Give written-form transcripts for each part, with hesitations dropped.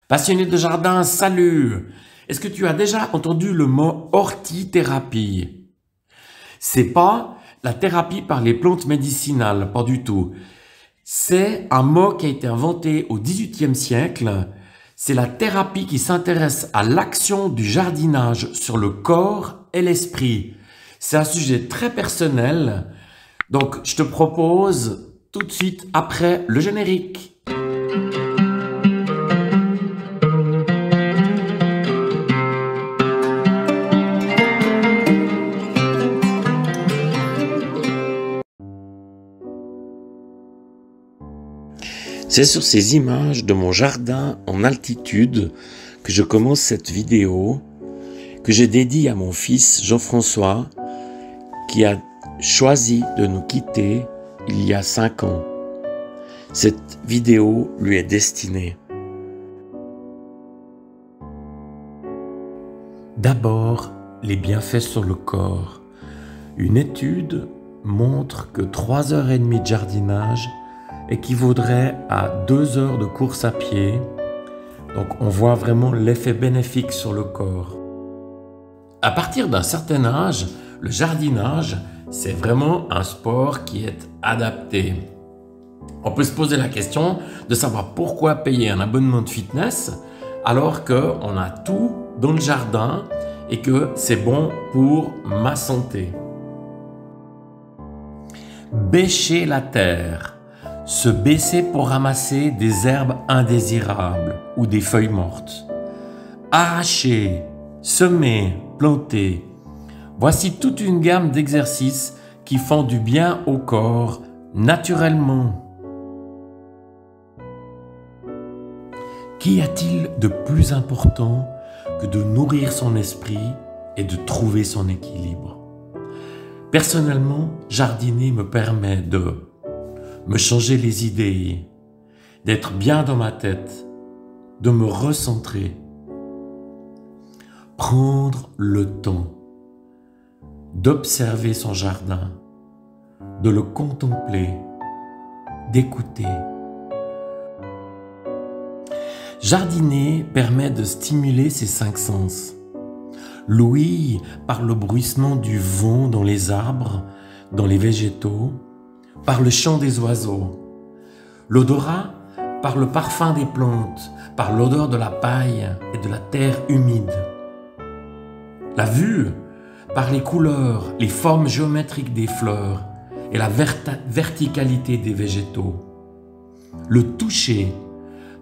Passionné de jardin, salut! Est-ce que tu as déjà entendu le mot hortithérapie? C'est pas la thérapie par les plantes médicinales, pas du tout. C'est un mot qui a été inventé au XVIIIe siècle. C'est la thérapie qui s'intéresse à l'action du jardinage sur le corps et l'esprit. C'est un sujet très personnel. Donc, je te propose tout de suite après le générique. C'est sur ces images de mon jardin en altitude que je commence cette vidéo que j'ai dédiée à mon fils Jean-François qui a choisi de nous quitter il y a 5 ans. Cette vidéo lui est destinée. D'abord, les bienfaits sur le corps. Une étude montre que 3h30 de jardinage équivaudrait à 2 heures de course à pied. Donc on voit vraiment l'effet bénéfique sur le corps. À partir d'un certain âge, le jardinage, c'est vraiment un sport qui est adapté. On peut se poser la question de savoir pourquoi payer un abonnement de fitness alors qu'on a tout dans le jardin et que c'est bon pour ma santé. Bêcher la terre. Se baisser pour ramasser des herbes indésirables ou des feuilles mortes. Arracher, semer, planter. Voici toute une gamme d'exercices qui font du bien au corps naturellement. Qu'y a-t-il de plus important que de nourrir son esprit et de trouver son équilibre? Personnellement, jardiner me permet de me changer les idées, d'être bien dans ma tête, de me recentrer, prendre le temps d'observer son jardin, de le contempler, d'écouter. Jardiner permet de stimuler ses 5 sens. L'ouïe par le bruissement du vent dans les arbres, dans les végétaux, par le chant des oiseaux. L'odorat par le parfum des plantes, par l'odeur de la paille et de la terre humide. La vue par les couleurs, les formes géométriques des fleurs et la verticalité des végétaux. Le toucher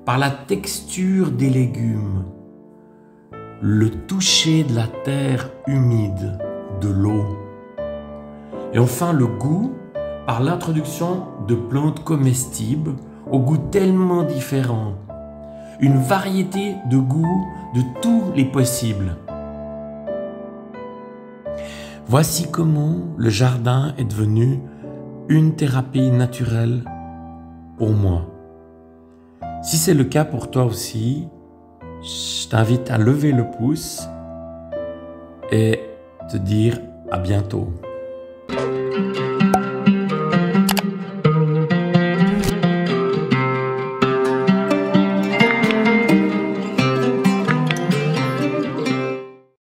par la texture des légumes. Le toucher de la terre humide, de l'eau. Et enfin le goût par l'introduction de plantes comestibles au goût tellement différent. Une variété de goûts de tous les possibles. Voici comment le jardin est devenu une thérapie naturelle pour moi. Si c'est le cas pour toi aussi, je t'invite à lever le pouce et te dire à bientôt.